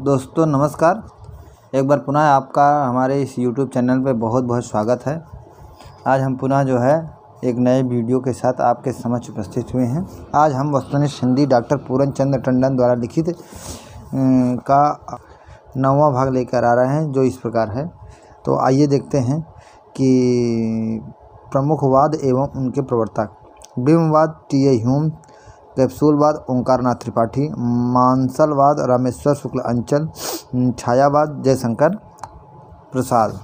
दोस्तों नमस्कार। एक बार पुनः आपका हमारे इस YouTube चैनल पे बहुत बहुत स्वागत है। आज हम पुनः जो है एक नए वीडियो के साथ आपके समक्ष उपस्थित हुए हैं। आज हम वस्तुनिष्ठ हिंदी डॉक्टर पूरन चंद्र टंडन द्वारा लिखित का 9वां भाग लेकर आ रहे हैं, जो इस प्रकार है। तो आइए देखते हैं कि प्रमुखवाद एवं उनके प्रवर्तक। ब्रह्मवाद टी.ए. ह्यूम, कैप्सूलवाद ओंकारनाथ त्रिपाठी, मांसलवाद रामेश्वर शुक्ल अंचल, छायावाद जयशंकर प्रसाद,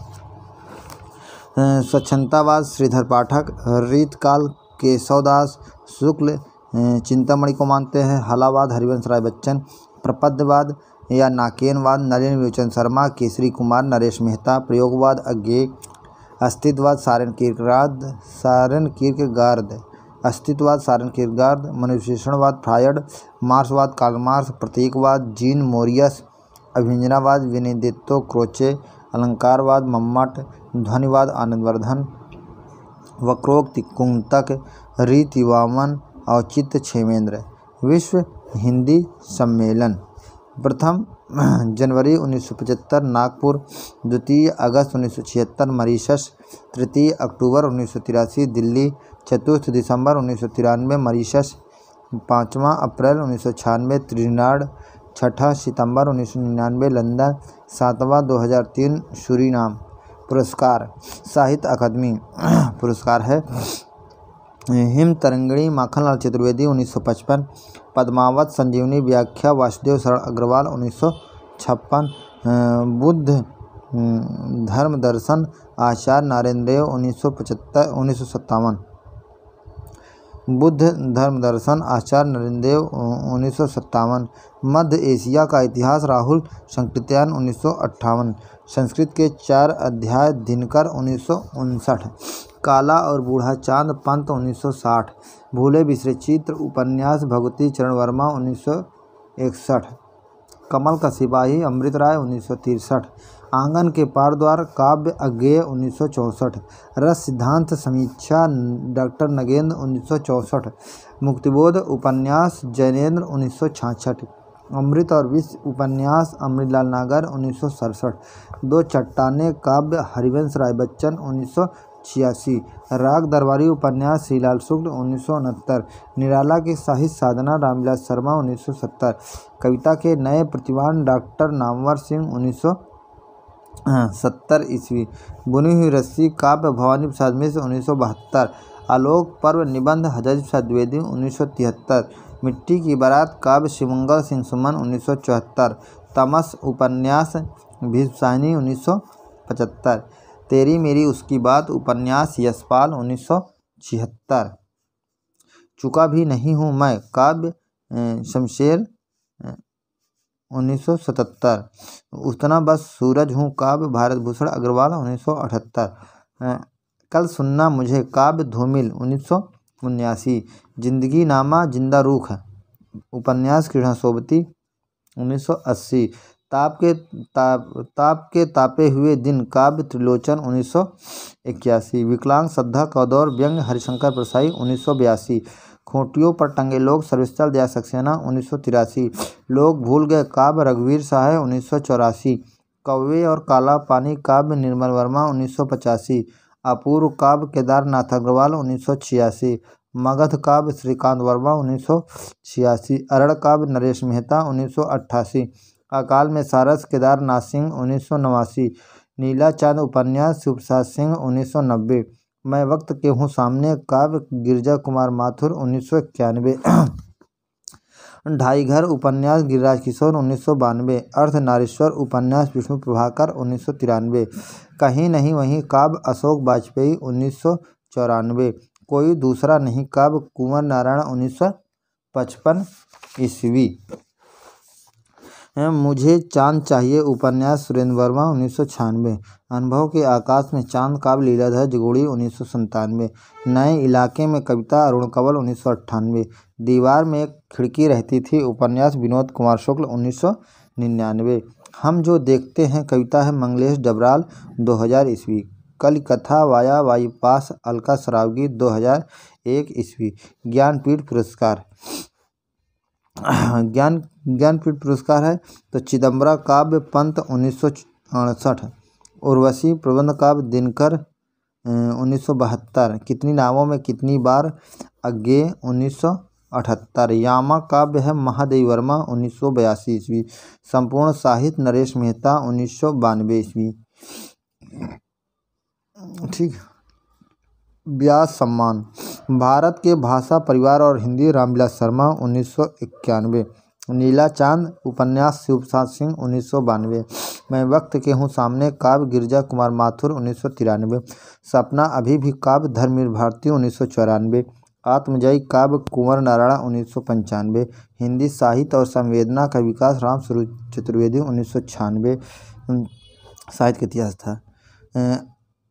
स्वच्छंदतावाद श्रीधर पाठक, रीतकाल केशवदास शुक्ल चिंतामणि को मानते हैं, हलावाद हरिवंश राय बच्चन, प्रपद्यवाद या नाकेनवाद नलिन विलोचन शर्मा, केसरी कुमार नरेश मेहता, प्रयोगवाद अज्ञेय, अस्तित्ववाद सारेन कीरकेगार्ड, अस्तित्ववाद सारेन कीरकेगार्ड, मनुविशेषणवाद फ्रायड, मार्क्सवाद कार्ल मार्क्स, प्रतीकवाद जीन मोरियस, अभिव्यंजनावाद बेनेडिक्टो क्रोचे, अलंकारवाद मम्मट, ध्वनिवाद आनंदवर्धन, वक्रोक्ति कुंतक, रीति वामन, औचित्य क्षेमेंद्र। विश्व हिंदी सम्मेलन प्रथम जनवरी 1975 नागपुर, 2 अगस्त 1976 मॉरीशस, 3 अक्टूबर 1983 दिल्ली, 4 दिसंबर 1993 मॉरीशस, 5 अप्रैल 1996 त्रिनिदाद, 6 सितंबर 1999 लंदन, 7वां 2003 सूरीनाम। पुरस्कार साहित्य अकादमी पुरस्कार है हिम तरंगिणी माखनलाल चतुर्वेदी 1955, पद्मावत संजीवनी व्याख्या वासुदेव शरण अग्रवाल 1956, बुद्ध धर्म दर्शन आचार्य नारायणदेव 1957, बुद्ध धर्म दर्शन आचार्य नरेंद्रदेव 1957, मध्य एशिया का इतिहास राहुल संकृत्यायन 1958, संस्कृत के 4 अध्याय दिनकर 1959, काला और बूढ़ा चांद पंत 1960, भूले बिसरे चित्र उपन्यास भगवती चरण वर्मा 1961, कमल का सिपाही अमृत राय 1963, आंगन के पार द्वार काव्य अज्ञेय 1964, रस सिद्धांत समीक्षा डॉक्टर नगेंद्र 1964, मुक्तिबोध उपन्यास जैनेन्द्र 1966, अमृत और विष उपन्यास अमृतलाल नागर 1967, 2 चट्टाने काव्य हरिवंश राय बच्चन 1986, राग दरबारी उपन्यास श्रीलाल शुक्ल 1969, निराला की साहित्य साधना रामविलास शर्मा 1970, कविता के नए प्रतिभान डॉक्टर नामवर सिंह 1970 ईस्वी, बुनी हुई रस्सी काव्य भवानी प्रसाद मिश्र 1972, आलोक पर्व निबंध हजरत प्रसाद द्विवेदी 1973, मिट्टी की बारात काव्य शिवमंगल सिंह सुमन 1974, तमस उपन्यास भीष्मसाहिनी 1975, तेरी मेरी उसकी बात उपन्यास यशपाल 1976, चुका भी नहीं हूँ मैं काव्य शमशेर 1977, उतना बस सूरज हूँ काव्य भारत भूषण अग्रवाल 1978, कल सुनना मुझे काव्य धूमिल 1979, जिंदगी नामा जिंदा रूख उपन्यास कृष्णा सोबती 1980, ताप के तापे हुए दिन काव्य त्रिलोचन 1981, विकलांग श्रद्धा कौदौर व्यंग हरिशंकर प्रसाई 1982, खूंटियों पर टंगे लोग सर्वस्थल दया सक्सेना 1983, लोग भूल गए काव्य रघुवीर सहाय 1984, कौवे और काला पानी काव्य निर्मल वर्मा 1985, अपूर्व काव्य केदारनाथ अग्रवाल 1986, मगध काव्य श्रीकांत वर्मा 1986, अरड़ काव्य नरेश मेहता 1988, अकाल में सारस केदारनाथ सिंह 1989, नीला चांद उपन्यास शिवप्रसाद सिंह 1990, मैं वक्त के हूँ सामने काव्य गिरिजा कुमार माथुर 1991, ढाई घर उपन्यास गिरिराज किशोर 1992, अर्धनारीश्वर उपन्यास विष्णु प्रभाकर 1993, कहीं नहीं वहीं काव्य अशोक वाजपेयी 1994, कोई दूसरा नहीं काव्य कुंवर नारायण 1955 ईस्वी, मुझे चांद चाहिए उपन्यास सुरेंद्र वर्मा 1996, अनुभव के आकाश में चांद काव्य लीलाधर जगोड़ी 1997, नए इलाके में कविता अरुण कंवल 1998, दीवार में एक खिड़की रहती थी उपन्यास विनोद कुमार शुक्ल 1999, हम जो देखते हैं कविता है मंगलेश डबराल 2000 ईस्वी, कलिकथा वाया बाईपास अलका सरावगी 2001 ईस्वी, ज्ञानपीठ पुरस्कार ज्ञानपीठ पुरस्कार है तो चिदम्बरा काव्य पंत 1968, उर्वशी प्रबंध काव्य दिनकर 1972, कितनी नावों में कितनी बार अज्ञेय 1978, यामा काव्य है महादेवी वर्मा 1982 ईस्वी, संपूर्ण साहित्य नरेश मेहता 1992 ईस्वी। ठीक। व्यास सम्मान भारत के भाषा परिवार और हिंदी रामविलास शर्मा 1991, नीला चांद उपन्यास शिवप्रसाद सिंह 1992, मैं वक्त के हूँ सामने काव्य गिरिजा कुमार माथुर 1993, सपना अभी भी काव्य धर्मवीर भारती 1994, आत्मजयी काव्य कुंवर नारायण 1995, हिंदी साहित्य और संवेदना का विकास राम स्वरूप चतुर्वेदी 1996, साहित्य का इतिहास था।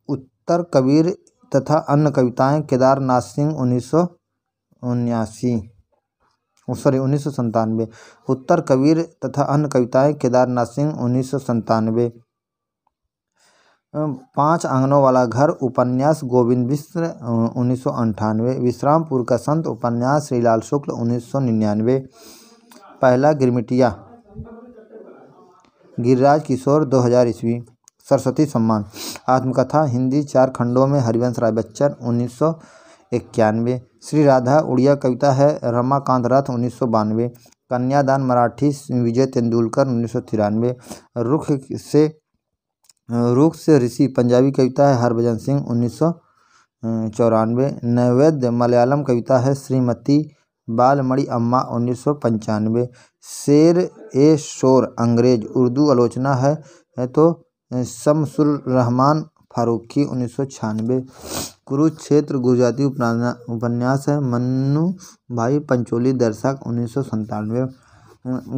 उत्तर कबीर तथा अन्य कविताएं केदारनाथ सिंह 1997, उत्तर कबीर तथा अन्य कविताएं केदारनाथ सिंह 1997, 5 आंगनों वाला घर उपन्यास गोविंद मिश्र 1998, विश्रामपुर का संत उपन्यास श्रीलाल शुक्ल 1999, पहला गिरमिटिया गिरिराज किशोर 2000 ईस्वी, सरस्वती सम्मान आत्मकथा हिंदी 4 खंडों में हरिवंश राय बच्चन 1991, श्री राधा उड़िया कविता है रमाकांत रथ 1992, कन्यादान मराठी विजय तेंदुलकर 1993, रुख से ऋषि पंजाबी कविता है हरभजन सिंह 1994, नैवेद्य मलयालम कविता है श्रीमती बालमणि अम्मा 1995, शेर ए शोर अंग्रेज उर्दू आलोचना है तो शमसुर रहमान फारूकी 1996, कुरुक्षेत्र गुजराती उपन्यास है मन्नू भाई पंचोली दर्शक 1997,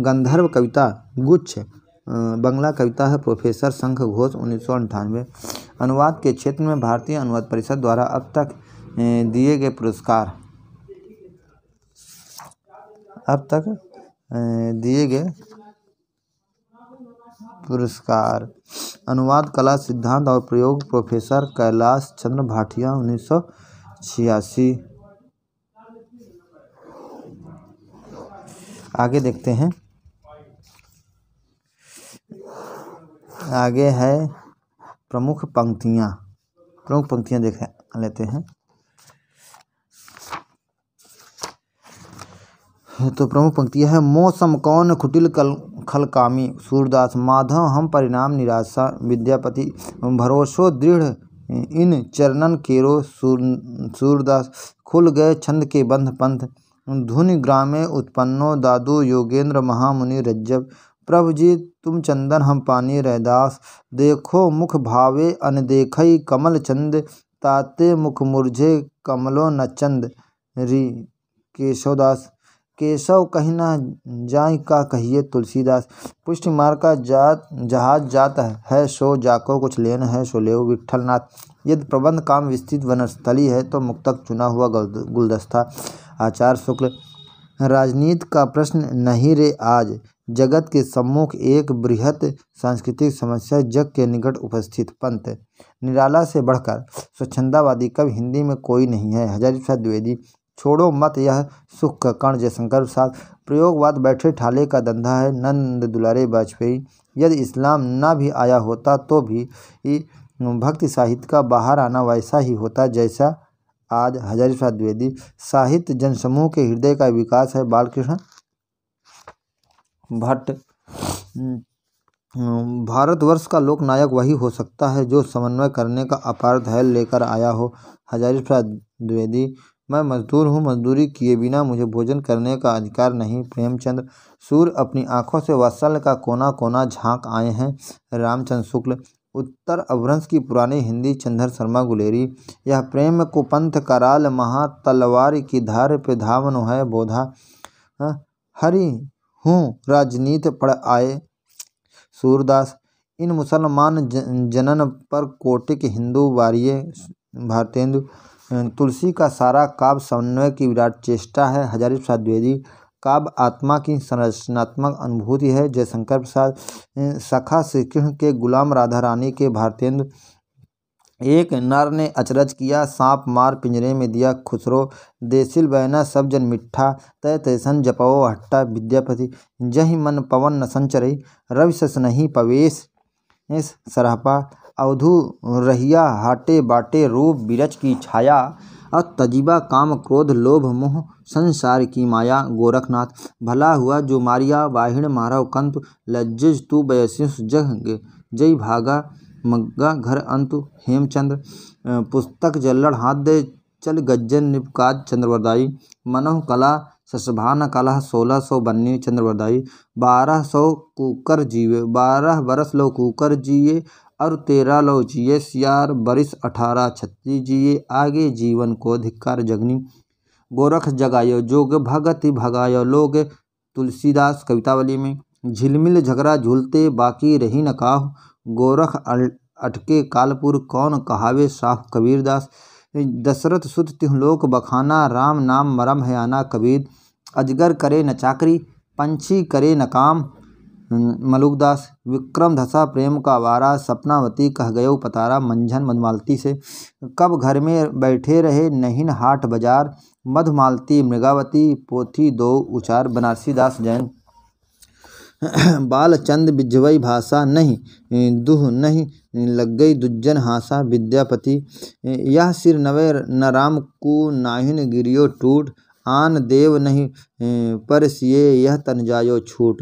गंधर्व कविता गुच्छ बंगला कविता है प्रोफेसर शंख घोष 1998, अनुवाद के क्षेत्र में भारतीय अनुवाद परिषद द्वारा अब तक दिए गए पुरस्कार अनुवाद कला सिद्धांत और प्रयोग प्रोफेसर कैलाश चंद्र भाटिया 1986। आगे देखते हैं, आगे है प्रमुख पंक्तियां देख लेते हैं। तो प्रमुख पंक्तियां है मौसम कौन कुटिल खलकामी सूरदास, माधव हम परिणाम निराशा विद्यापति, भरोसो दृढ़ इन चरणन केरो सूरदास, खुल गए छंद के बंध पंथ, धुनि ग्रामे उत्पन्नो दादू योगेंद्र महामुनि रज्जब, प्रभु जी तुम चंदन हम पानी रैदास, देखो मुख भावे अनदेखई कमल चंद, ताते मुख मुरझे कमलो न चंद री। केशवदास केशव कहीं न जाय का कहिए तुलसीदास, पुष्टि मार का जहाज जात है सो जाको, कुछ लेन है सो लेव विट्ठलनाथ, यदि प्रबंध काम विस्तृत वनस्थली है तो मुक्तक चुना हुआ गुलदस्ता। आचार्य शुक्ल राजनीति का प्रश्न नहीं रे आज, जगत के सम्मुख एक बृहत सांस्कृतिक समस्या जग के निकट उपस्थित, पंत निराला से बढ़कर स्वच्छंदावादी कवि हिंदी में कोई नहीं है, हजारी प्रसाद द्विवेदी, छोड़ो मत यह सुख का कण जयशंकर प्रसाद, प्रयोगवाद बैठे ठाले का धंधा है नंद दुलारे वाजपेयी, यदि इस्लाम ना भी आया होता तो भी भक्ति साहित्य का बाहर आना वैसा ही होता जैसा आज, हजारी प्रसाद द्विवेदी, साहित्य जनसमूह के हृदय का विकास है बालकृष्ण भट्ट, भारतवर्ष का लोकनायक वही हो सकता है जो समन्वय करने का अपार धैर्य लेकर आया हो, हजारी प्रसाद द्विवेदी, मैं मजदूर हूँ, मजदूरी किए बिना मुझे भोजन करने का अधिकार नहीं, प्रेमचंद्र, सूर्य अपनी आंखों से वात्सल्य का कोना कोना झांक आए हैं, रामचंद्र शुक्ल, उत्तर अवभ्रंश की पुरानी हिंदी चंद्र शर्मा गुलेरी, यह प्रेम कुपंथ कराल महा तलवार की धार पे धावन है बोधा, हरि हूँ राजनीति पढ़ आए सूरदास, इन मुसलमान जनन पर कोटिक हिंदू वारिये भारतेंदु, तुलसी का सारा काव्य समन्वय की विराट चेष्टा है, हजारी प्रसाद द्विवेदी, काव्य आत्मा की संरचनात्मक अनुभूति है, जयशंकर प्रसाद, सखा श्री कृष्ण के गुलाम राधा रानी के भारतेंदु, एक नर ने अचरज किया, सांप मार पिंजरे में दिया खुसरो। देसिल बहना सब जन मिठा, तय तैसन जपो हट्टा विद्यापति। जहि मन पवन न संचरई, रवि सस नहीं पवेश इस सरहपा। अवधु रहिया हाटे बाटे, रूप बिरच की छाया। और तजीबा काम क्रोध लोभ मोह, संसार की माया। गोरखनाथ भला हुआ जो मारिया, वाहिण मारव कंतु। लज्जिज तू बयसिस जग जय भागा, मग्गा घर अंतु। हेमचंद्र पुस्तक जल्लड़ हाथ दे, चल गज्जन निपकाज चंद्रवरदाई। मनोह कला ससभान कलह, 1600 बन्नी चंद्रवरदाई। 1200 कुकर जीवे, 12 बरस लो कुकर जिए। और 13 लो जिए सियार, बरिस 18 छत्ती जिए। आगे जीवन को धिक्कार जगनी, गोरख जगायो जोग भगति भगायो लोग। तुलसीदास कवितावली में। झिलमिल झगड़ा झूलते, बाकी रही न काहू। गोरख अटके कालपुर, कौन कहावे साहू। कबीरदास दशरथ सुत तिहुलोक बखाना, राम नाम मरम है आना। कबीर अजगर करे न चाकरी, पंछी करे न काम। मलुकदास विक्रम धसा प्रेम का वारा, सपनावती कह गयो पतारा। मंझन मधुमालती से कब घर में बैठे रहे, नहीन हाट बाजार। मधुमालती मृगावती, पोथी दो उचार। बनारसीदास जैन बालचंद बिजवई भाषा, नहीं दुह नहीं लग गई दुज्जन हासा। विद्यापति यह सिर नवे न राम को, नाहिन गिरियो टूट। आन देव नहीं पर सिए, यह तन जायो छूट।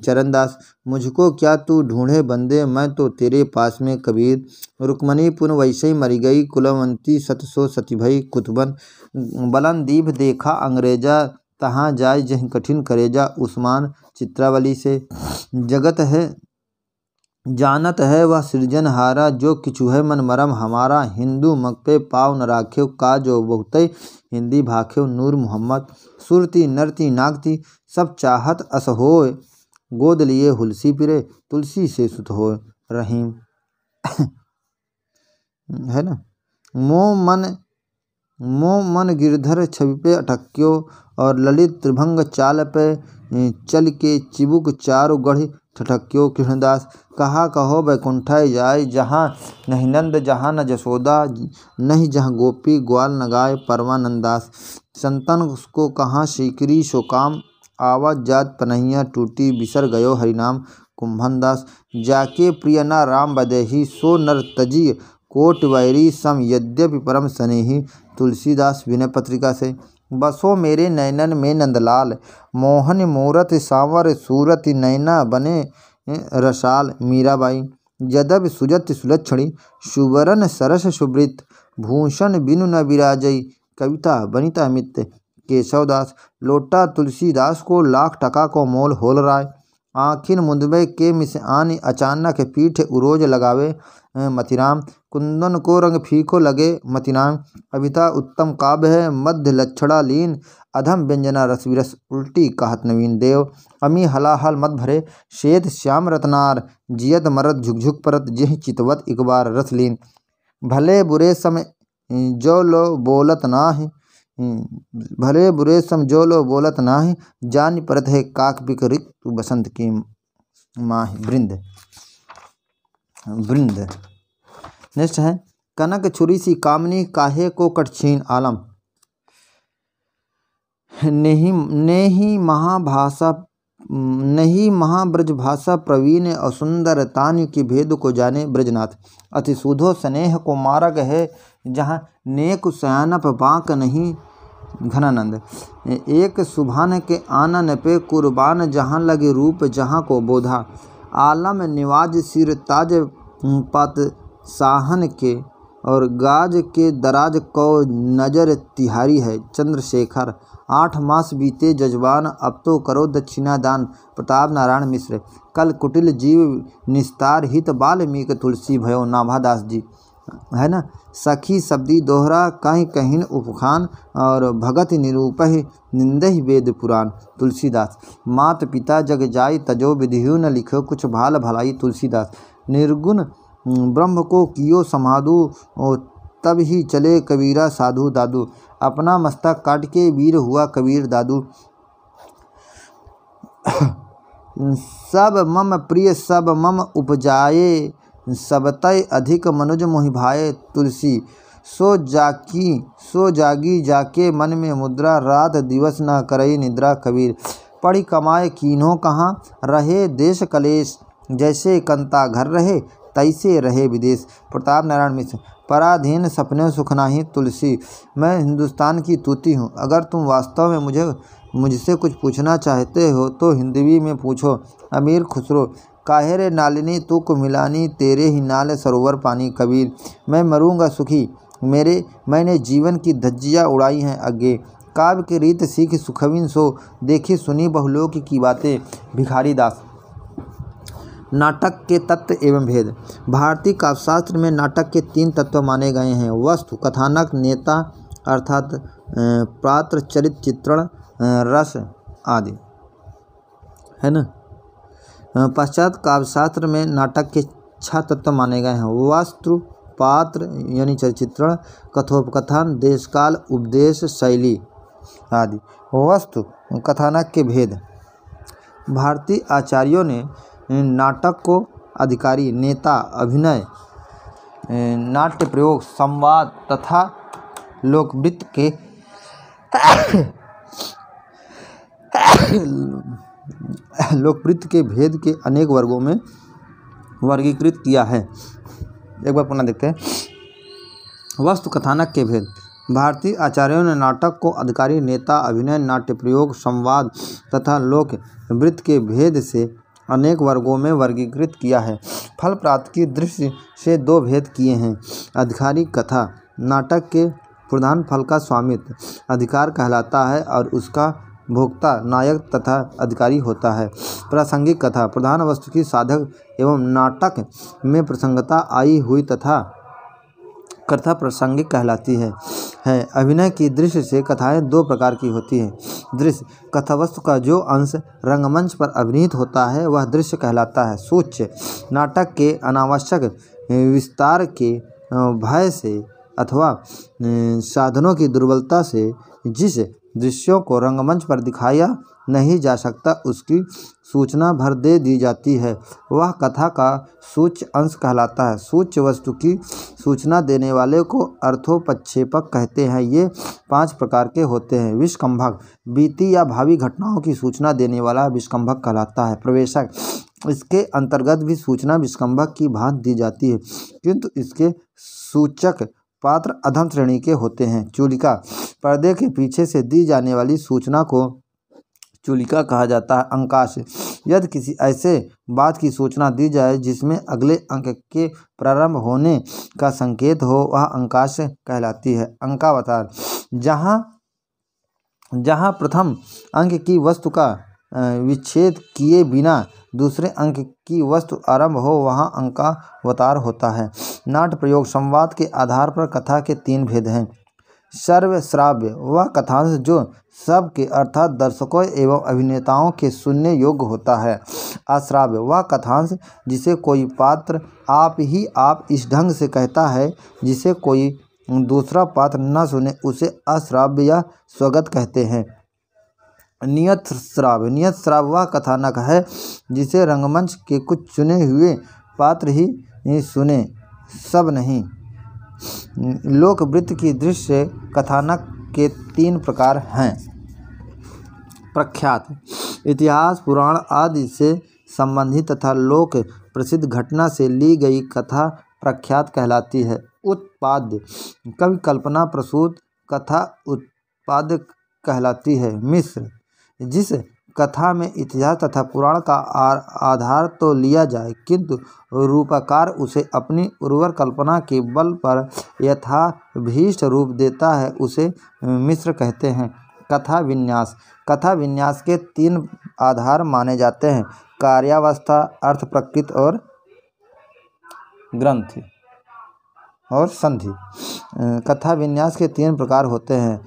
चरणदास मुझको क्या तू ढूंढे बंदे, मैं तो तेरे पास में। कबीर रुक्मणी पुन वैसे मरी गई, कुलवंती सत सो सती भई। कुतुबन बलन दीप देखा अंग्रेजा, तहाँ जाय जहीं कठिन करेजा। उस्मान चित्रावली से जगत है जानत है वह सृजनहारा, जो किछु है मन मरम हमारा। हिंदू मग पे पाव न राख्यो, का जो बहुतै हिंदी भाख्यो। नूर मोहम्मद सुरती नरती नागती, सब चाहत अस होय। गोद लिए हुलसी पिरे, तुलसी से सुत होय। रहीम है ना। मोह मन गिरधर छवि पे अटक्यो, और ललित त्रिभंग चाल पे चल के चिबुक चारु गढ़ ठठक्यो। कृष्णदास कहा कहो बैकुंठा जाय, जहाँ नहीं नंद जहाँ न जसोदा, नहीं जहाँ गोपी ग्वाल न गाय। परमानंदास संतन को कहाँ सीकरी सो काम, आवाज जात पनहिया टूटी, बिसर गयो हरिनाम। कुंभनदास जाके प्रिय न राम बदेही, सो नर तजी कोट वैरी सम, यद्यपि परम स्नेही। तुलसीदास विनय पत्रिका से बसो मेरे नैनन में नंदलाल, मोहन मूरत सांवर सूरत, नैना बने रसाल। मीराबाई यद्यपि सुजत सुलक्षणी, सुवरन सरस सुवृत, भूषण बिनु न विराजई, कविता बनिता मित्त। केशवदास लोटा तुलसीदास को, लाख टका को मोल होल राय। आखिन मुंदबे के मिस आनी, अचानक पीठ उरोज लगावे। मतिराम कुंदन को रंग फीको लगे, मतिराम कविता उत्तम काव्य है। मध्य लक्षणा लीन, अधम व्यंजना रस विरस, उल्टी कहत नवीन। देव अमी हलाहल मत भरे, श्वेत श्याम रत्नार, जियत मरत झुकझुक परत, जिह चितवत एक बार रस लीन। भले बुरे सम जो लो बोलत नाहि, भले बुरे सम जो लो बोलत नाहि, जान परत है काक बिक ऋतु बसंत की माहि। वृंद नेक्स्ट है कनक छुरी सी कामनी, काहे को कटछीन आलम। नेही महाब्रज भाषा प्रवीण, और सुंदर तान्य की भेद को जाने ब्रजनाथ। अति सुधो स्नेह को मार्ग है, जहाँ नेक सयानप बाँक नहीं। घनानंद एक सुभान के आनन पे कुर्बान, जहाँ लगे रूप जहाँ को बोधा। आलम निवाज सिर ताज पात साहन के, और गाज के दराज को नजर तिहारी है। चंद्रशेखर 8 मास बीते जजबान, अब तो करो दक्षिणा दान। प्रताप नारायण मिश्र कल कुटिल जीव निस्तार, हित बाल्मीकि तुलसी भयो। नाभादास जी है ना। सखी शब्दी दोहरा, कहीं कहीं उपखान, और भगत निरूपहि निंदहि वेद पुराण। तुलसीदास मात पिता जग जाई, तजो विधियु न लिखो कुछ भाल भलाई। तुलसीदास निर्गुण ब्रह्म को कियो समाधु, तब ही चले कबीरा साधु दादू। अपना मस्तक काट के वीर हुआ कबीर दादू। सब मम प्रिय सब मम उपजाए, सबतै अधिक मनुज मोहि भाए तुलसी। सो जागी जाके मन में मुद्रा, रात दिवस न करई निद्रा कबीर। पढ़ी कमाए कीन्हो कहाँ, रहे देश कलेश, जैसे कंता घर रहे तैसे रहे विदेश। प्रताप नारायण मिश्र। पराधीन सपने सुख नाही तुलसी। मैं हिंदुस्तान की तूती हूँ। अगर तुम वास्तव में मुझसे कुछ पूछना चाहते हो तो हिंदवी में पूछो। अमीर खुसरो। काहे रे नालिनी तू को मिलानी, तेरे ही नाल सरोवर पानी कबीर। मैं मरूंगा सुखी, मैंने जीवन की धज्जियाँ उड़ाई हैं आगे। काव्य की रीत सीख सुखविन सो, देखी सुनी बहुलोक की बातें। भिखारी दास। नाटक के तत्व एवं भेद। भारतीय काव्यशास्त्र में नाटक के 3 तत्व माने गए हैं: वस्तु, कथानक, नेता अर्थात पात्र, चरित्र, चित्रण, रस आदि, है ना। पश्चात काव्यशास्त्र में नाटक के 6 तत्व माने गए हैं: वस्तु, पात्र यानी चित्रण, कथोपकथन, देशकाल, उपदेश, शैली आदि। वस्तु, कथानक के भेद। भारतीय आचार्यों ने नाटक को अधिकारी, नेता, अभिनय, नाट्य प्रयोग, संवाद तथा लोकवृत्त के भेद के अनेक वर्गों में वर्गीकृत किया है। एक बार पुनः देखते हैं। वस्तु, कथानक के भेद। भारतीय आचार्यों ने नाटक को अधिकारी, नेता, अभिनय, नाट्य प्रयोग, संवाद तथा लोकवृत्त के भेद से अनेक वर्गों में वर्गीकृत किया है। फल प्राप्ति की दृष्टि से 2 भेद किए हैं: अधिकारी कथा। नाटक के प्रधान फल का स्वामित्व अधिकार कहलाता है और उसका भोक्ता नायक तथा अधिकारी होता है। प्रासंगिक कथा। प्रधान वस्तु की साधक एवं नाटक में प्रसंगता आई हुई तथा कथा प्रासंगिक कहलाती है। अभिनय की दृष्टि से कथाएं 2 प्रकार की होती हैं। दृश्य। कथावस्तु का जो अंश रंगमंच पर अभिनीत होता है वह दृश्य कहलाता है। सूच्य। नाटक के अनावश्यक विस्तार के भय से अथवा साधनों की दुर्बलता से जिस दृश्यों को रंगमंच पर दिखाया नहीं जा सकता उसकी सूचना भर दे दी जाती है, वह कथा का सूच्य अंश कहलाता है। सूच्य वस्तु की सूचना देने वाले को अर्थोपक्षेपक कहते हैं। ये 5 प्रकार के होते हैं। विष्कंभक। बीती या भावी घटनाओं की सूचना देने वाला विष्कंभक कहलाता है। प्रवेशक। इसके अंतर्गत भी सूचना विष्कंभक की भांति दी जाती है, किंतु इसके सूचक पात्र अधम श्रेणी के होते हैं। चूलिका। पर्दे के पीछे से दी जाने वाली सूचना को चूलिका कहा जाता है। अंकाश। यदि किसी ऐसे बात की सूचना दी जाए जिसमें अगले अंक के प्रारंभ होने का संकेत हो, वह अंकाश कहलाती है। अंकावतार। जहाँ प्रथम अंक की वस्तु का विच्छेद किए बिना दूसरे अंक की वस्तु आरंभ हो, वहाँ अंकावतार होता है। नाट्य प्रयोग। संवाद के आधार पर कथा के 3 भेद हैं। सर्वश्राव्य। वह कथांश जो सबके अर्थात दर्शकों एवं अभिनेताओं के सुनने योग्य होता है। अश्राव्य। वह कथांश जिसे कोई पात्र आप इस ढंग से कहता है जिसे कोई दूसरा पात्र न सुने, उसे अश्राव्य या स्वगत कहते हैं। नियत श्राव्य। नियत श्राव्य वह कथानक है जिसे रंगमंच के कुछ चुने हुए पात्र ही सुने, सब नहीं। लोकवृत्त की दृष्टि से कथानक के 3 प्रकार हैं। प्रख्यात। इतिहास, पुराण आदि से संबंधित तथा लोक प्रसिद्ध घटना से ली गई कथा प्रख्यात कहलाती है। उत्पाद्य। कवि कल्पना प्रसूत कथा उत्पाद्य कहलाती है। मिश्र। जिस कथा में इतिहास तथा पुराण का आधार तो लिया जाए, किंतु रूपकार उसे अपनी उर्वर कल्पना के बल पर यथाभीष्ट रूप देता है, उसे मिश्र कहते हैं। कथा विन्यास। कथा विन्यास के 3 आधार माने जाते हैं: कार्यावस्था, अर्थ प्रकृति और ग्रंथि और संधि। कथा विन्यास के 3 प्रकार होते हैं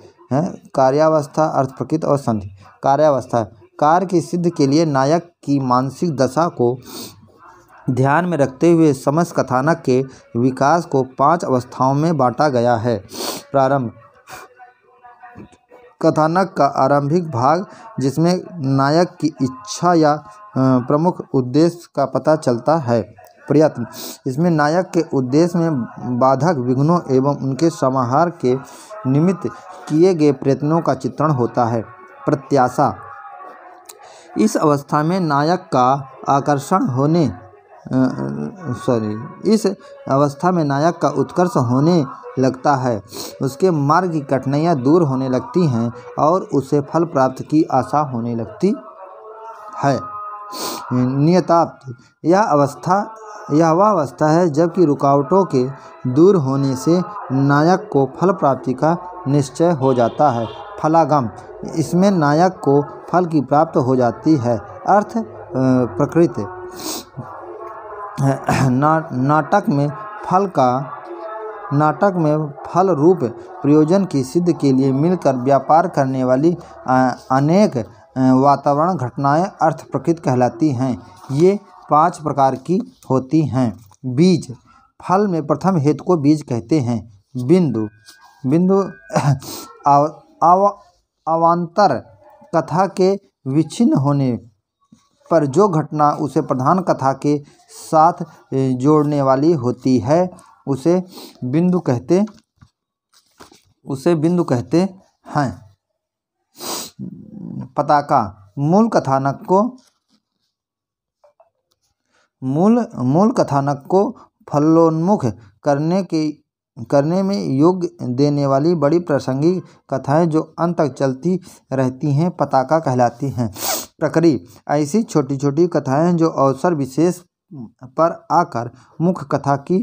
कार्यावस्था, अर्थ प्रकृति और संधि। कार्यावस्था। कार्य की सिद्धि के लिए नायक की मानसिक दशा को ध्यान में रखते हुए समस्त कथानक के विकास को 5 अवस्थाओं में बांटा गया है। प्रारंभ। कथानक का आरंभिक भाग जिसमें नायक की इच्छा या प्रमुख उद्देश्य का पता चलता है। प्रयत्न। इसमें नायक के उद्देश्य में बाधक विघ्नों एवं उनके समाहार के निमित्त किए गए प्रयत्नों का चित्रण होता है। प्रत्याशा। इस अवस्था में नायक का आकर्षण होने इस अवस्था में नायक का उत्कर्ष होने लगता है, उसके मार्ग की कठिनाइयाँ दूर होने लगती हैं और उसे फल प्राप्त की आशा होने लगती है। नियताप्ति। यह वह अवस्था है जबकि रुकावटों के दूर होने से नायक को फल प्राप्ति का निश्चय हो जाता है। फलागम। इसमें नायक को फल की प्राप्त हो जाती है। अर्थ प्रकृति। नाटक में फल रूप प्रयोजन की सिद्धि के लिए मिलकर व्यापार करने वाली अनेक वातावरण घटनाएं अर्थ प्रकृति कहलाती हैं। ये 5 प्रकार की होती हैं। बीज। फल में प्रथम हेतु को बीज कहते हैं। बिंदु अवान्तर कथा के विच्छिन्न होने पर जो घटना उसे प्रधान कथा के साथ जोड़ने वाली होती है उसे बिंदु कहते हैं। पताका। मूल कथानक को फलोन्मुख करने में योग्य देने वाली बड़ी प्रासंगिक कथाएं जो अंत तक चलती रहती हैं पताका कहलाती हैं। प्रकरी। ऐसी छोटी छोटी कथाएं जो अवसर विशेष पर आकर मुख्य कथा की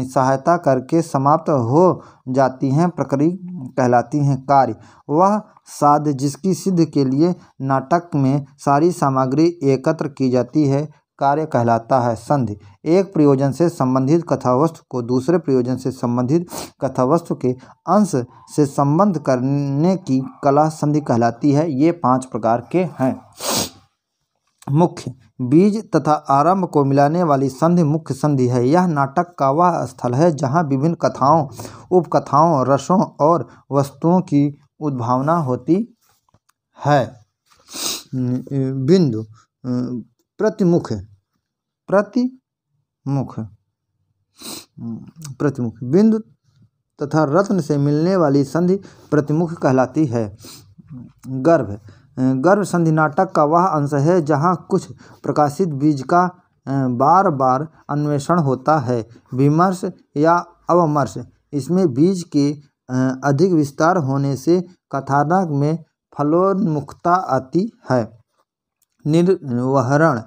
सहायता करके समाप्त हो जाती हैं प्रकरी कहलाती हैं। कार्य। वह साध्य जिसकी सिद्धि के लिए नाटक में सारी सामग्री एकत्र की जाती है कार्य कहलाता है। संधि। एक प्रयोजन से संबंधित कथावस्तु को दूसरे प्रयोजन से संबंधित कथावस्तु के अंश से संबंध करने की कला संधि कहलाती है। ये 5 प्रकार के हैं। मुख्य। बीज तथा आरंभ को मिलाने वाली संधि मुख्य संधि है। यह नाटक का वह स्थल है जहाँ विभिन्न कथाओं, उपकथाओं, रसों और वस्तुओं की उद्भावना होती है। बिंदु। प्रतिमुख। बिंदु तथा रत्न से मिलने वाली संधि प्रतिमुख कहलाती है। गर्भ। गर्भ संधि नाटक का वह अंश है जहाँ कुछ प्रकाशित बीज का बार बार अन्वेषण होता है। विमर्श या अवमर्श। इसमें बीज के अधिक विस्तार होने से कथानक में फलोन्मुखता आती है। निर्वहरण।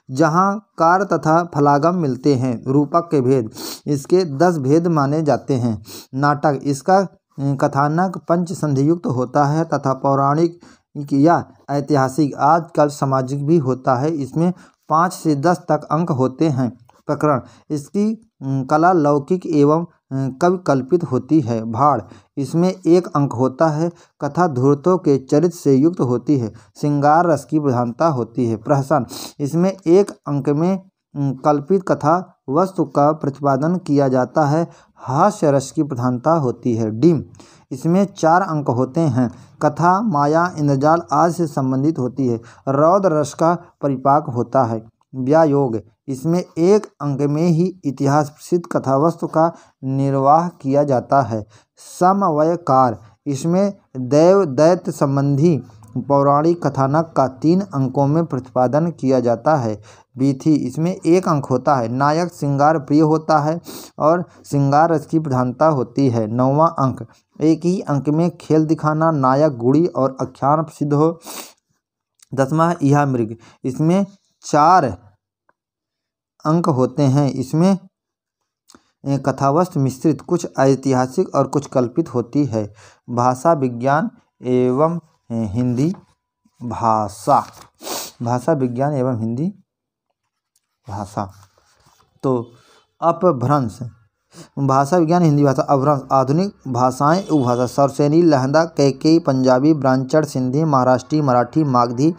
जहाँ कार तथा फलागम मिलते हैं। रूपक के भेद। इसके 10 भेद माने जाते हैं। नाटक। इसका कथानक पंच संधियुक्त होता है तथा पौराणिक या ऐतिहासिक आजकल सामाजिक भी होता है। इसमें 5 से 10 तक अंक होते हैं। प्रकरण। इसकी कला लौकिक एवं कवि कल्पित होती है। भाड़। इसमें 1 अंक होता है। कथा धूर्तों के चरित्र से युक्त होती है। श्रृंगार रस की प्रधानता होती है। प्रहसन। इसमें 1 अंक में कल्पित कथा वस्तु का प्रतिपादन किया जाता है। हास्य रस की प्रधानता होती है। डिम। इसमें 4 अंक होते हैं। कथा माया इंद्रजाल आदि से संबंधित होती है। रौद्र रस का परिपाक होता है। व्यायोग। इसमें 1 अंक में ही इतिहास प्रसिद्ध कथावस्तु का निर्वाह किया जाता है। समवयकार। इसमें दैव दैत्य संबंधी पौराणिक कथानक का 3 अंकों में प्रतिपादन किया जाता है। वीथी। इसमें 1 अंक होता है। नायक श्रृंगार प्रिय होता है और श्रृंगार रस की प्रधानता होती है। 9वां अंक। 1 ही अंक में खेल दिखाना, नायक गुड़ी और आख्यान प्रसिद्ध हो। 10वां इहा मृग। इसमें 4 अंक होते हैं। इसमें कथावस्तु मिश्रित, कुछ ऐतिहासिक और कुछ कल्पित होती है। भाषा विज्ञान एवं हिंदी भाषा विज्ञान एवं हिंदी भाषा। तो अपभ्रंश। भाषा विज्ञान हिंदी भाषा। अपभ्रंश। आधुनिक भाषाएं उपभाषा। सौरसेनी, लहंदा, कैकेयी, पंजाबी, ब्राह्मण, सिंधी, महाराष्ट्री, मराठी, मागधी,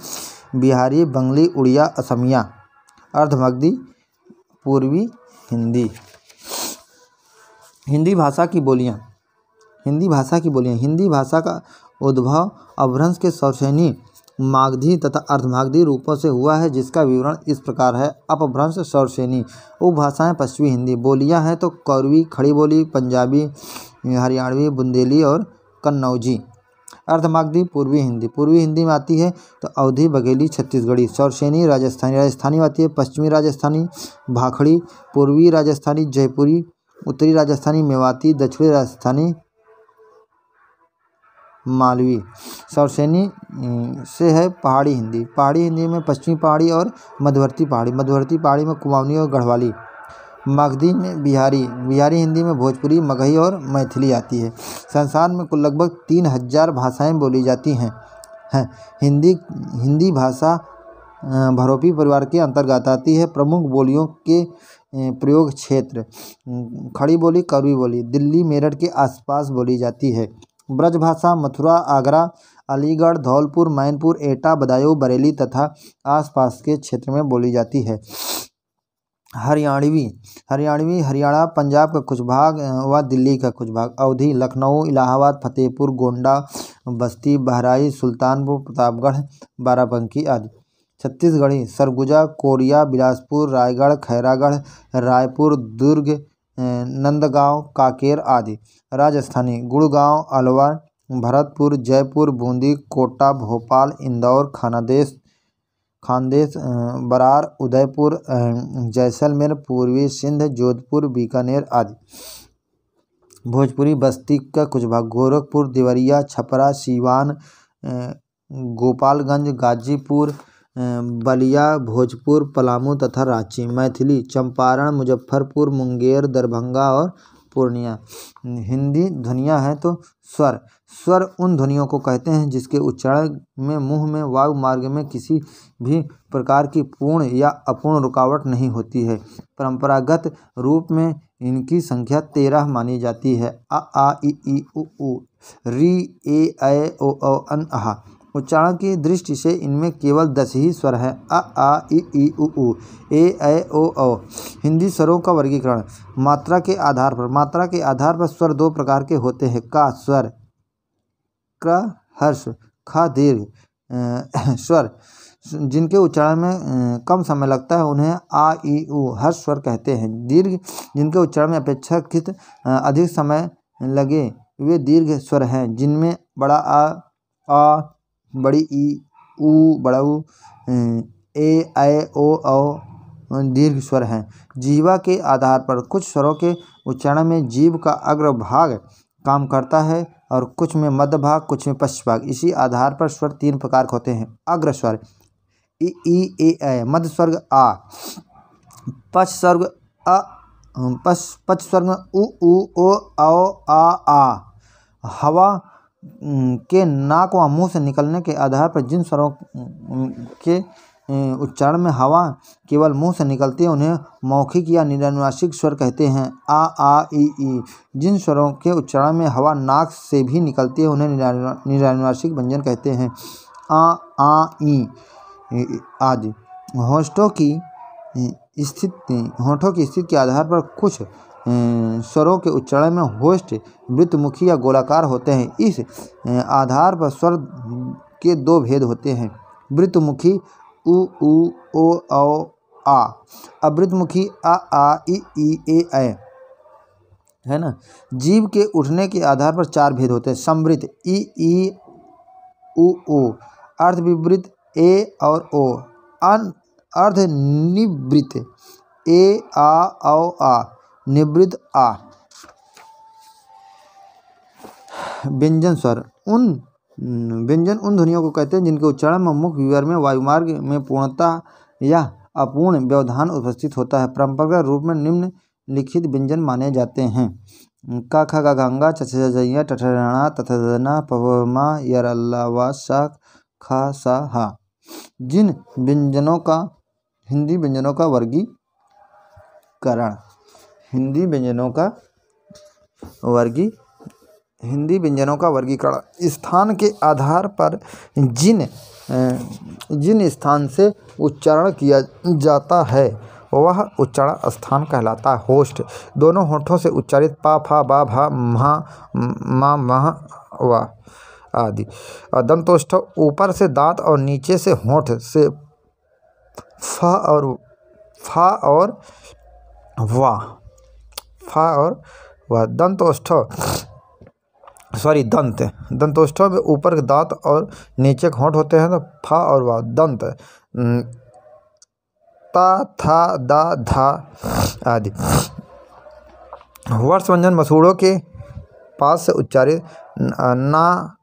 बिहारी, बंगाली, उड़िया, असमिया। अर्धमगधी, पूर्वी हिंदी। हिंदी भाषा की बोलियाँ। हिंदी भाषा का उद्भव अपभ्रंश के सौरसेनी मागधी तथा अर्धमागधी रूपों से हुआ है, जिसका विवरण इस प्रकार है। अपभ्रंश शौरसेनी। उपभाषाएं पश्चिमी हिंदी। बोलियां हैं तो कौरवी, खड़ी बोली, पंजाबी, हरियाणवी, बुंदेली और कन्नौजी। अर्धमागधी पूर्वी हिंदी। पूर्वी हिंदी में आती है तो अवधी, बघेली, छत्तीसगढ़ी। शौरसेनी राजस्थानी। राजस्थानी में आती है पश्चिमी राजस्थानी, भाखड़ी, पूर्वी राजस्थानी, जयपुरी, उत्तरी राजस्थानी, मेवाती, दक्षिणी राजस्थानी, मालवी। शौरसेनी से है पहाड़ी हिंदी। पहाड़ी हिंदी में पश्चिमी पहाड़ी और मध्यवर्ती पहाड़ी। मध्यवर्ती पहाड़ी में कुमाऊनी और गढ़वाली। मागधी में बिहारी। बिहारी हिंदी में भोजपुरी, मगही और मैथिली आती है। संसार में कुल लगभग 3000 भाषाएं बोली जाती हैं। हिंदी भाषा भरोपी परिवार के अंतर्गत आती है। प्रमुख बोलियों के प्रयोग क्षेत्र। खड़ी बोली, कौरवी बोली दिल्ली, मेरठ के आसपास बोली जाती है। ब्रजभाषा मथुरा, आगरा, अलीगढ़, धौलपुर, मैनपुर, एटा, बदायूं, बरेली तथा आसपास के क्षेत्र में बोली जाती है। हरियाणवी हरियाणा, पंजाब का कुछ भाग व दिल्ली का कुछ भाग। अवधी लखनऊ, इलाहाबाद, फतेहपुर, गोंडा, बस्ती, बहराइच, सुल्तानपुर, प्रतापगढ़, बाराबंकी आदि। छत्तीसगढ़ी सरगुजा, कोरिया, बिलासपुर, रायगढ़, खैरागढ़, रायपुर, दुर्ग, नंदगांव, कांकेर आदि। राजस्थानी गुड़गांव, अलवर, भरतपुर, जयपुर, बूंदी, कोटा, भोपाल, इंदौर, खानदेश, बरार, उदयपुर, जैसलमेर, पूर्वी सिंध, जोधपुर, बीकानेर आदि। भोजपुरी बस्ती का कुछ भाग। गोरखपुर, देवरिया, छपरा, सीवान, गोपालगंज, गाजीपुर, बलिया, भोजपुर, पलामू तथा रांची। मैथिली चंपारण, मुजफ्फरपुर, मुंगेर, दरभंगा और पूर्णिया। हिंदी ध्वनियाँ हैं तो स्वर। स्वर उन ध्वनियों को कहते हैं जिसके उच्चारण में मुंह में वायु मार्ग में किसी भी प्रकार की पूर्ण या अपूर्ण रुकावट नहीं होती है। परंपरागत रूप में इनकी संख्या 13 मानी जाती है। अ, आ, इ, उ, ऊ, री, ए, ऐ, ओ, औ, अन, अहा। उच्चारण की दृष्टि से इनमें केवल 10 ही स्वर हैं। अ, आ, इ, उ, ऊ, ए, ऐ, ओ, औ। हिंदी स्वरों का वर्गीकरण। मात्रा के आधार पर स्वर 2 प्रकार के होते हैं। का स्वर, क हर्ष, ख दीर्घ स्वर जिनके उच्चारण में कम समय लगता है उन्हें आ, इ, उ हर्ष स्वर कहते हैं। दीर्घ जिनके उच्चारण में अपेक्षाकृत अधिक समय लगे वे दीर्घ स्वर हैं, जिनमें बड़ा आ, बड़ी ई, ऊ, बड़ा ऊ, ए, ऐ, ओ, औ दीर्घ स्वर हैं। जीवा के आधार पर कुछ स्वरों के उच्चारण में जीभ का अग्र भाग काम करता है और कुछ में मध्य भाग, कुछ में पश्च भाग। इसी आधार पर स्वर 3 प्रकार के होते हैं। अग्र स्वर इ, ए, ऐ। मध्य स्वर्ग आ। पश्च स्वर्ग अ। पश्च स्वर्ग उ, ओ, आ। हवा के नाक व मुंह से निकलने के आधार पर जिन स्वरों के उच्चारण में हवा केवल मुंह से निकलती है उन्हें मौखिक या निरानुनासिक स्वर कहते हैं। आ, इ। जिन स्वरों के उच्चारण में हवा नाक से भी निकलती है उन्हें निरानुनासिक व्यंजन कहते हैं। आ, इ आदि। होंठों की स्थिति के आधार पर कुछ स्वरों के उच्चारण में होष्ठ वृत्तमुखी या गोलाकार होते हैं। इस आधार पर स्वर के 2 भेद होते हैं। वृत्तमुखी उ, ओ, औ, आ। अवृत्तमुखी आ, इ, ए, ऐ। है ना। जीभ के उठने के आधार पर 4 भेद होते हैं। समवृत्त इ, उ। अर्धविवृत्त ए और ओ। अर्धनिवृत्त ए, आ, औ, आ। निवृत्त आ। व्यंजन स्वर व्यंजन उन ध्वनियों को कहते हैं जिनके उच्चारण में मुख विवर में वायुमार्ग में पूर्णतः या अपूर्ण व्यवधान उपस्थित होता है। परंपरागत रूप में निम्नलिखित व्यंजन माने जाते हैं। क, ख, ग, घ, ङ, च, छ, ज, झ, ट, ठ, ण, त, थ, द, न, प, फ, म, य, र, ल, व, श, ख, स, ह। जिन व्यंजनों का हिंदी व्यंजनों का वर्गीकरण। हिंदी व्यंजनों का वर्गीकरण स्थान के आधार पर जिन स्थान से उच्चारण किया जाता है वह उच्चारण स्थान कहलाता है। होष्ठ दोनों होठों से उच्चारित प, फ, ब, भ, म्ह, म, मह, व। आदि। दंतोष्ठ ऊपर से दांत और नीचे से होंठ से फा और वाह दंतोष्ठों में ऊपर के दांत और नीचे के होंठ होते हैं तो फा और वाह। दंत ता था दा धा आदि। वर्ष व्यंजन मसूड़ों के पास से उच्चारित ना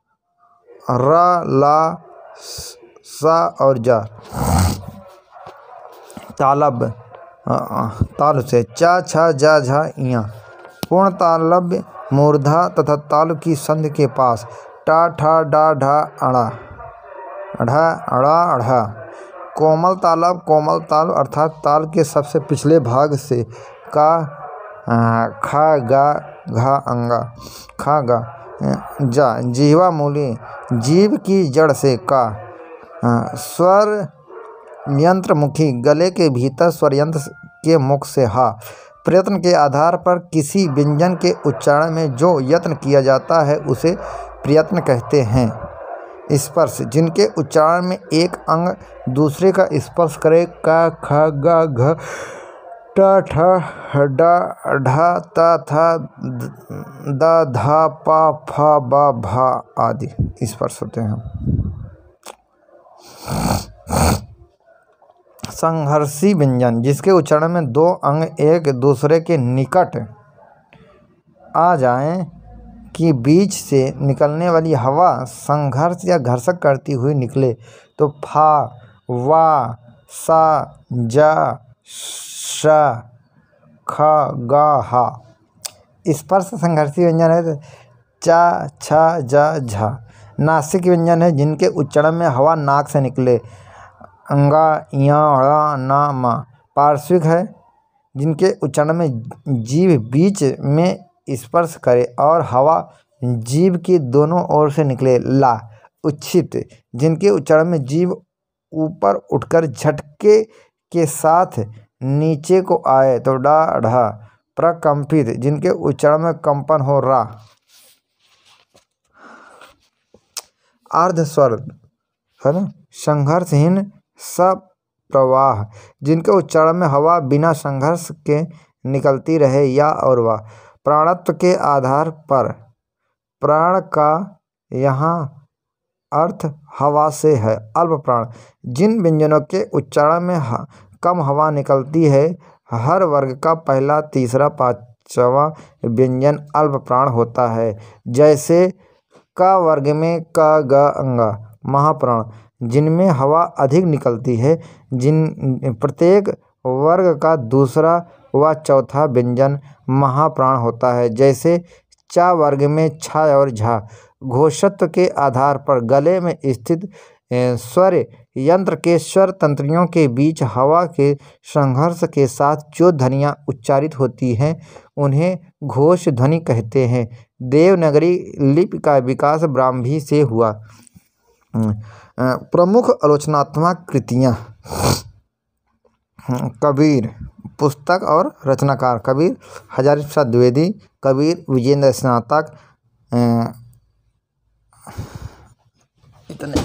रा ला सा और जा। तालब ताल से चा छा जा झा इया। पूर्ण तालव्य मूर्धा तथा ताल की संधि के पास टा ठा डा ढा अड़ा अढ़ा अड़ा अढ़ा। कोमल तालब कोमल ताल अर्थात ताल के सबसे पिछले भाग से का खा गा घा अंगा खा गा जा। जीवा मूली जीव की जड़ से का। स्वर यंत्र मुखी गले के भीतर स्वर यंत्र के मुख से हा। प्रयत्न के आधार पर किसी व्यंजन के उच्चारण में जो यत्न किया जाता है उसे प्रयत्न कहते हैं। स्पर्श जिनके उच्चारण में एक अंग दूसरे का स्पर्श करे का खा गा घ टा ठा डा ढा ता था दा धा पा फा बा भा आदि स्पर्श होते हैं। संघर्षी व्यंजन जिसके उच्चारण में दो अंग एक दूसरे के निकट आ जाएं कि बीच से निकलने वाली हवा संघर्ष या घर्षक करती हुई निकले तो फा वा सा जा शा खा गा हा। स्पर्श संघर्षी व्यंजन है तो चा छा जा झा। नासिक व्यंजन है जिनके उच्चारण में हवा नाक से निकले अंगा या अड़ा ना मा। पार्श्विक है जिनके उच्चारण में जीभ बीच में स्पर्श करे और हवा जीभ की दोनों ओर से निकले ला। उच्छित जिनके उच्चारण में जीभ ऊपर उठकर झटके के साथ नीचे को आए तो डा ढा। प्रकंपित जिनके उच्चारण में कंपन हो रा। अर्धस्वर है ना। संघर्षहीन सप्रवाह जिनके उच्चारण में हवा बिना संघर्ष के निकलती रहे या और वाह। प्राणत्व के आधार पर प्राण का यहाँ अर्थ हवा से है। अल्प प्राण जिन व्यंजनों के उच्चारण में कम हवा निकलती है हर वर्ग का पहला तीसरा पांचवा व्यंजन अल्प प्राण होता है। जैसे का वर्ग में का ग अंगा। महाप्राण जिनमें हवा अधिक निकलती है जिन प्रत्येक वर्ग का दूसरा व चौथा व्यंजन महाप्राण होता है। जैसे चा वर्ग में छा और झा। घोषत्व के आधार पर गले में स्थित स्वर यंत्र के स्वर तंत्रियों के बीच हवा के संघर्ष के साथ जो ध्वनियाँ उच्चारित होती हैं उन्हें घोष ध्वनि कहते हैं। देवनागरी लिपि का विकास ब्राह्मी से हुआ। प्रमुख आलोचनात्मक कृतियाँ कबीर पुस्तक और रचनाकार कबीर हजारी प्रसाद द्विवेदी कबीर विजेंद्र स्नातक इतने